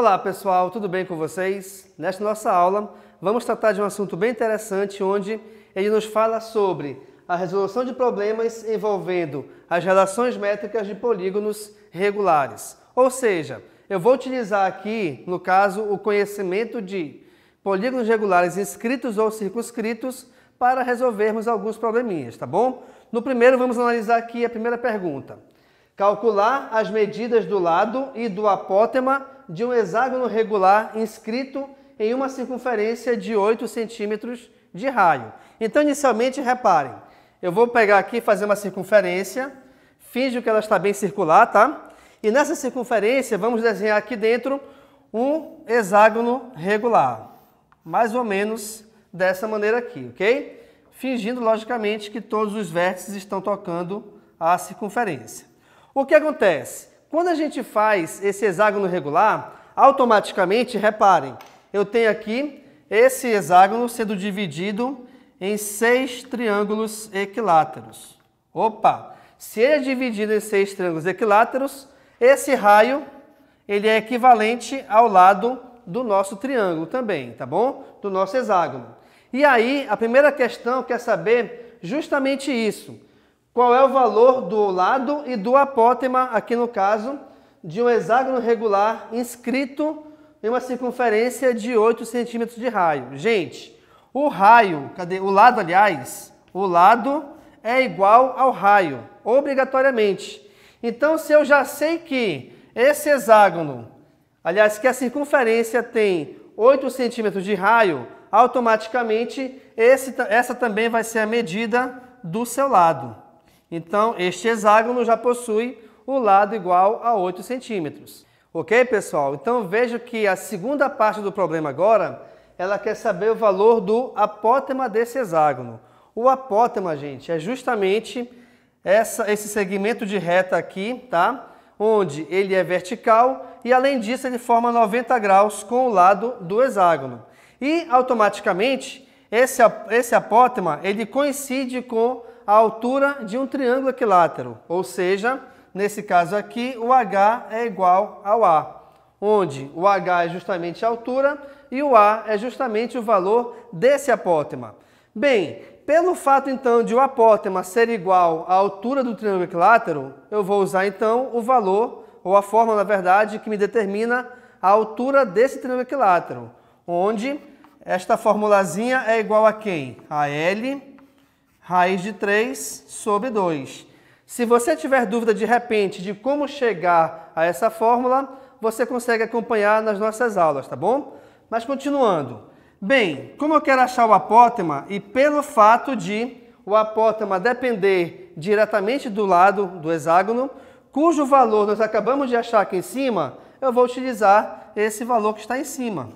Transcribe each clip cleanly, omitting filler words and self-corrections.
Olá pessoal, tudo bem com vocês? Nesta nossa aula vamos tratar de um assunto bem interessante onde ele nos fala sobre a resolução de problemas envolvendo as relações métricas de polígonos regulares. Ou seja, eu vou utilizar aqui, no caso, o conhecimento de polígonos regulares inscritos ou circunscritos para resolvermos alguns probleminhas, tá bom? No primeiro vamos analisar aqui a primeira pergunta. Calcular as medidas do lado e do apótema de um hexágono regular inscrito em uma circunferência de 8 centímetros de raio. Então, inicialmente, reparem, eu vou pegar aqui e fazer uma circunferência, finjo que ela está bem circular, tá? E nessa circunferência, vamos desenhar aqui dentro um hexágono regular, mais ou menos dessa maneira aqui, ok? Fingindo, logicamente, que todos os vértices estão tocando a circunferência. O que acontece? Quando a gente faz esse hexágono regular, automaticamente, reparem, eu tenho aqui esse hexágono sendo dividido em 6 triângulos equiláteros. Opa! Se ele é dividido em 6 triângulos equiláteros, esse raio ele é equivalente ao lado do nosso triângulo também, tá bom? Do nosso hexágono. E aí, a primeira questão quer saber justamente isso. Qual é o valor do lado e do apótema, aqui no caso, de um hexágono regular inscrito em uma circunferência de 8 centímetros de raio? Gente, o raio, cadê? O lado, aliás, o lado é igual ao raio, obrigatoriamente. Então, se eu já sei que esse hexágono, aliás, que a circunferência tem 8 centímetros de raio, automaticamente essa também vai ser a medida do seu lado. Então, este hexágono já possui o lado igual a 8 centímetros. Ok, pessoal? Então, veja que a segunda parte do problema agora, ela quer saber o valor do apótema desse hexágono. O apótema, gente, é justamente esse segmento de reta aqui, tá? Onde ele é vertical e, além disso, ele forma 90 graus com o lado do hexágono. E, automaticamente, esse apótema, ele coincide com a altura de um triângulo equilátero, ou seja, nesse caso aqui, o H é igual ao A, onde o H é justamente a altura e o A é justamente o valor desse apótema. Bem, pelo fato então de o apótema ser igual à altura do triângulo equilátero, eu vou usar então o valor, ou a fórmula na verdade, que me determina a altura desse triângulo equilátero, onde esta formulazinha é igual a quem? A L raiz de 3 sobre 2. Se você tiver dúvida de repente de como chegar a essa fórmula, você consegue acompanhar nas nossas aulas, tá bom? Mas continuando. Bem, como eu quero achar o apótema e pelo fato de o apótema depender diretamente do lado do hexágono, cujo valor nós acabamos de achar aqui em cima, eu vou utilizar esse valor que está em cima.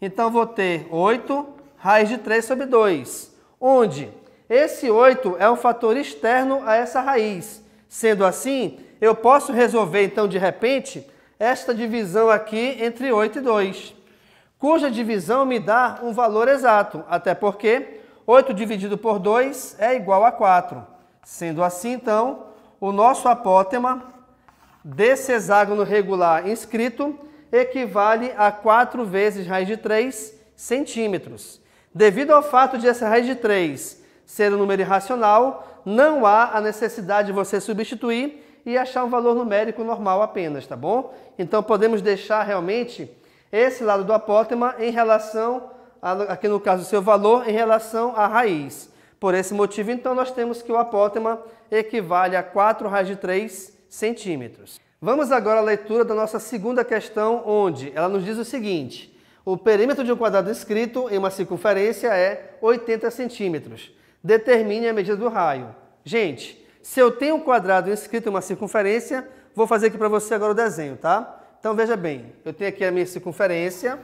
Então, vou ter 8 raiz de 3 sobre 2, onde esse 8 é um fator externo a essa raiz. Sendo assim, eu posso resolver, então, de repente, esta divisão aqui entre 8 e 2, cuja divisão me dá um valor exato, até porque 8 dividido por 2 é igual a 4. Sendo assim, então, o nosso apótema desse hexágono regular inscrito equivale a 4 vezes raiz de 3 centímetros. Devido ao fato de essa raiz de 3 ser um número irracional, não há a necessidade de você substituir e achar um valor numérico normal apenas, tá bom? Então, podemos deixar realmente esse lado do apótema em relação, aqui no caso, o seu valor, em relação à raiz. Por esse motivo, então, nós temos que o apótema equivale a 4 raiz de 3 centímetros. Vamos agora à leitura da nossa segunda questão, onde ela nos diz o seguinte: o perímetro de um quadrado inscrito em uma circunferência é 80 centímetros. Determine a medida do raio. Gente, se eu tenho um quadrado inscrito em uma circunferência, vou fazer aqui para você agora o desenho, tá? Então, veja bem, eu tenho aqui a minha circunferência,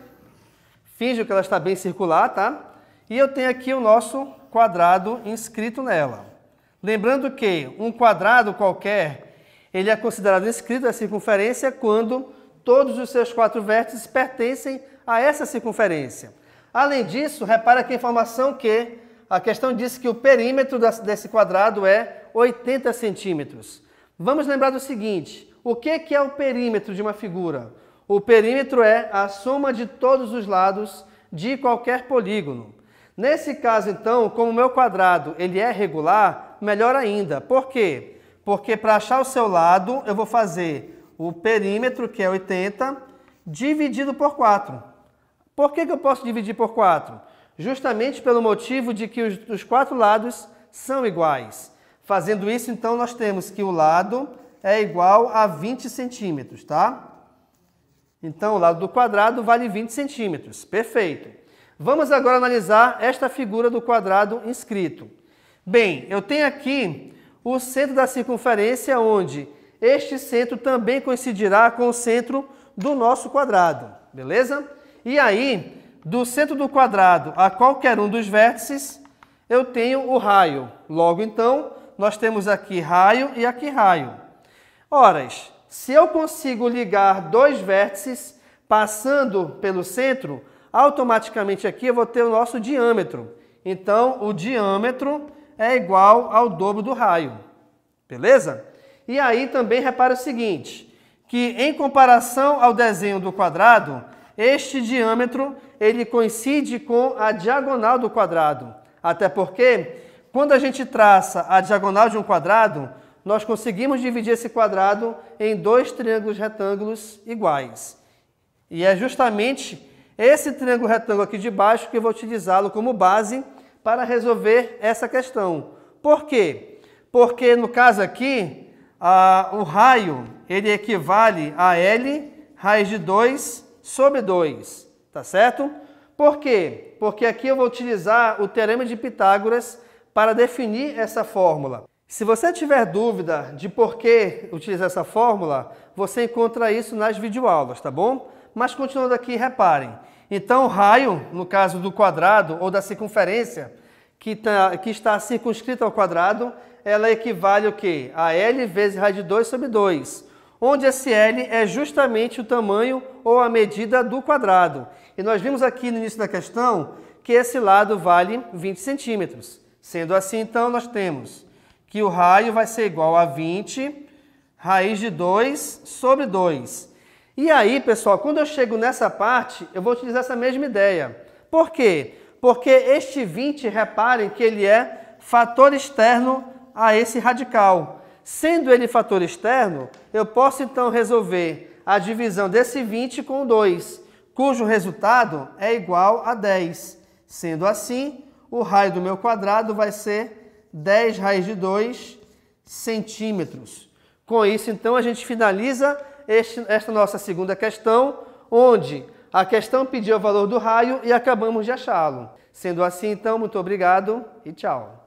finjo que ela está bem circular, tá? E eu tenho aqui o nosso quadrado inscrito nela. Lembrando que um quadrado qualquer, ele é considerado inscrito na circunferência quando todos os seus 4 vértices pertencem a essa circunferência. Além disso, repara aqui a informação que a questão diz que o perímetro desse quadrado é 80 centímetros. Vamos lembrar do seguinte: o que é o perímetro de uma figura? O perímetro é a soma de todos os lados de qualquer polígono. Nesse caso, então, como o meu quadrado ele é regular, melhor ainda. Por quê? Porque para achar o seu lado, eu vou fazer o perímetro, que é 80, dividido por 4. Por que eu posso dividir por 4? Justamente pelo motivo de que os 4 lados são iguais. Fazendo isso, então, nós temos que o lado é igual a 20 centímetros, tá? Então, o lado do quadrado vale 20 centímetros. Perfeito. Vamos agora analisar esta figura do quadrado inscrito. Bem, eu tenho aqui o centro da circunferência, onde este centro também coincidirá com o centro do nosso quadrado, beleza? E aí, do centro do quadrado a qualquer um dos vértices, eu tenho o raio. Logo, então, nós temos aqui raio e aqui raio. Ora, se eu consigo ligar dois vértices passando pelo centro, automaticamente aqui eu vou ter o nosso diâmetro. Então, o diâmetro é igual ao dobro do raio. Beleza? E aí também repara o seguinte, que em comparação ao desenho do quadrado, este diâmetro ele coincide com a diagonal do quadrado. Até porque, quando a gente traça a diagonal de um quadrado, nós conseguimos dividir esse quadrado em dois triângulos retângulos iguais. E é justamente esse triângulo retângulo aqui de baixo que eu vou utilizá-lo como base para resolver essa questão. Por quê? Porque no caso aqui, o raio ele equivale a L raiz de 2 sobre 2, tá certo? Por quê? Porque aqui eu vou utilizar o Teorema de Pitágoras para definir essa fórmula. Se você tiver dúvida de por que utilizar essa fórmula, você encontra isso nas videoaulas, tá bom? Mas continuando aqui, reparem. Então, o raio, no caso do quadrado ou da circunferência, que está circunscrita ao quadrado, ela equivale o quê? A L vezes raiz de 2 sobre 2, onde esse L é justamente o tamanho ou a medida do quadrado. E nós vimos aqui no início da questão que esse lado vale 20 centímetros. Sendo assim, então, nós temos que o raio vai ser igual a 20 raiz de 2 sobre 2. E aí, pessoal, quando eu chego nessa parte, eu vou utilizar essa mesma ideia. Por quê? Porque este 20, reparem que ele é fator externo a esse radical. Sendo ele fator externo, eu posso então resolver a divisão desse 20 com 2, cujo resultado é igual a 10. Sendo assim, o raio do meu quadrado vai ser 10 raiz de 2 centímetros. Com isso, então, a gente finaliza esta nossa segunda questão, onde a questão pediu o valor do raio e acabamos de achá-lo. Sendo assim, então, muito obrigado e tchau.